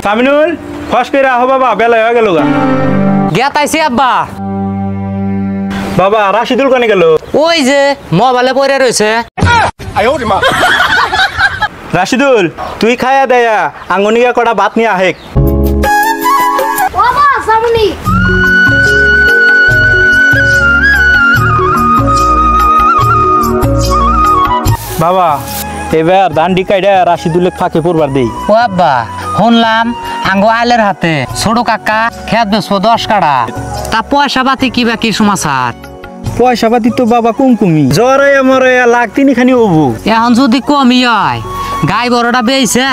সামিনুল ফস করে আহো বাবা, বেলা হয়ে গেল গা। গেত আইছি আব্বা। বাবা রাশিদুল কানে গেল? ওই যে মোবাইলে পড়ে রয়েছে। রাশিদুল তুই খায়া দেয়া আঙ্গনিয়া কটা ভাত নিয়ে আহেক। বাবা সামনে বাবা এবার দান্ডি কাইডা রাশিদুলের ফাঁকে পড়বার দেই। ও আব্বা শুনলাম আঙ্গো আইলের হাতে ছোট কাকা খেত বেসবো 10 কাড়া, তা পয়সা পাতি কি বাকি সমাচার? পয়সা পাতি তো বাবা কুমকুমি, জ্বরে মরে লাখ তিনখানি হবো। এখন যদি কমই হয় গাই বড়টা বেয়েছে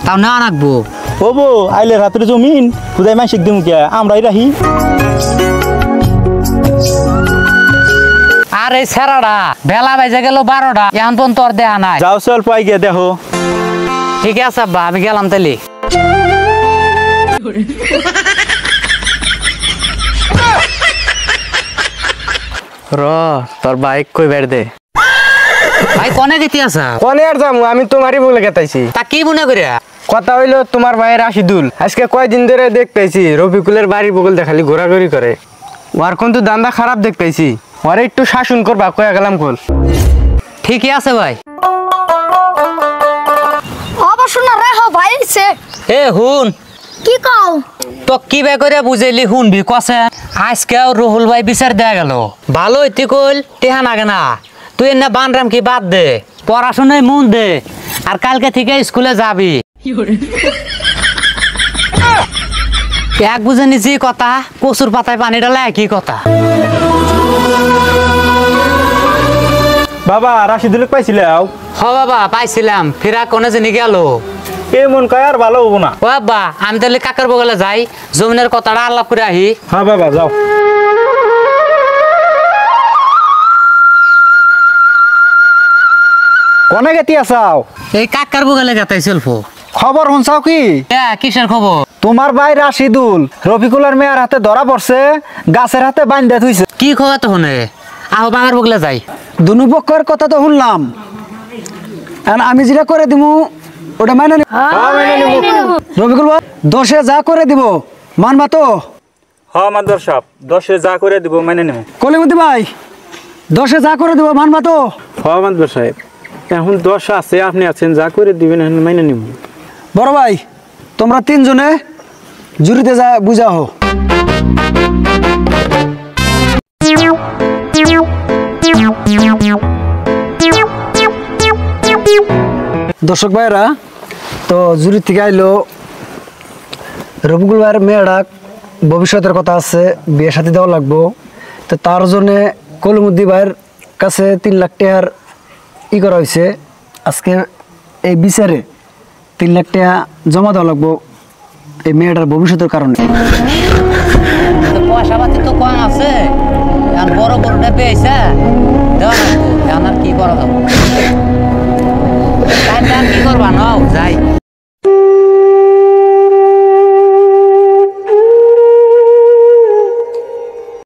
তাও না রাখবো। হবো আইলের হাতের জমিন খুদাই মাসিক দিমু কে আমরাই রাহি। আর এই ছেড়াটা বেলা বাজে গেল 12টা, এখন পর্যন্ত আর দেখা নাই। যাও চল পাই গিয়ে দেখো। ঠিক আছে আব্বা, আমি গেলাম তাহলে। র তোর বাইক কই বের দে। ভাই কনে গেতি আসা? কনে আর যাবো, আমি তোমারই বলে গেতাইছি। তা কি মনে করিয়া? কথা হইলো তোমার ভাই রাশিদুল আজকে কয়দিন ধরে দেখতেছি রফিকুলের বাড়ির বগল দেখালি ঘোরাঘুরি করে। ওর কিন্তু দান্দা খারাপ দেখতেছি, ওরে একটু শাসন করবা কয়া গেলাম কল। ঠিকই আছে ভাই। বাবা শোনা রাখো ভাই সে এ হুন, কি কও? তো কি বে করে বুঝাইলি শুনবি কছে? আজকে রুহুল ভাই বিচার দেয়া গেল, ভালো হইতে কইল টেহা নাগে না। তুই এনে বানরাম কি বাদ দে, পড়াশোনায় মন দে, আর কালকে থেকে স্কুলে যাবি। এক বুঝে নিছি কথা, কচুর পাতায় পানি ঢালা একই কথা। বাবা রাশিদুলকে পাইছিলাও? হ বাবা পাইছিলাম, ফিরা কোনে জানি গেল। এ মন কয় আর ভালো হবো না। ও বাবা আমি তাহলে কাকার বগলে যাই, জমিনের কথাটা আলাপ করে আহি। হ্যাঁ বাবা যাও। কনে গেতি আসাও? এই কাকার বগলে গেতাই সেলফ। খবর শুনছাও কি? কিসের খবর? তোমার ভাই রাশিদুল রফিকুলের মেয়ের হাতে ধরা পড়ছে, গাছের হাতে বান্ধা থইছে। কি খবর তো শুনে? আহ বাবার বগলে যাই। দুনু পক্ষের কথা তো শুনলাম, আমি যেটা করে দিমু ওটা মাইনে নিব। রফিকুল ভাই 10-এ যা করে দিব মানবা তো? হ্যাঁ মাদর সাহেব 10-এ যা করে দিব মানে নেব। কলিমতি ভাই 10-এ যা করে দিব মানবা তো? হ্যাঁ মাদর সাহেব এখন 10 আছে, আপনি আছেন, যা করে দিবেন এখন মানে নেব। বড় ভাই তোমরা 3 জনে জুরিতে যা বুঝাও। দর্শক ভাইরা তো জুরি থেকে আইলো রফিকুল ভাইয়ের মেয়েরা ভবিষ্যতের কথা আছে, বিয়ে সাথে দেওয়া লাগবো, তো তার জন্যে কলিমুদ্দি ভাইয়ের কাছে 3 লাখ টাকার করা হয়েছে। আজকে এই বিচারে 3 লাখ টাকা জমা দেওয়া লাগবো এই মেয়েটার ভবিষ্যতের কারণে। পয়সা পাতি তো কম আছে, বড় বড়টা পেয়েছে দেওয়া লাগবো, কি করা যাবো? কি করবা নাও যাই।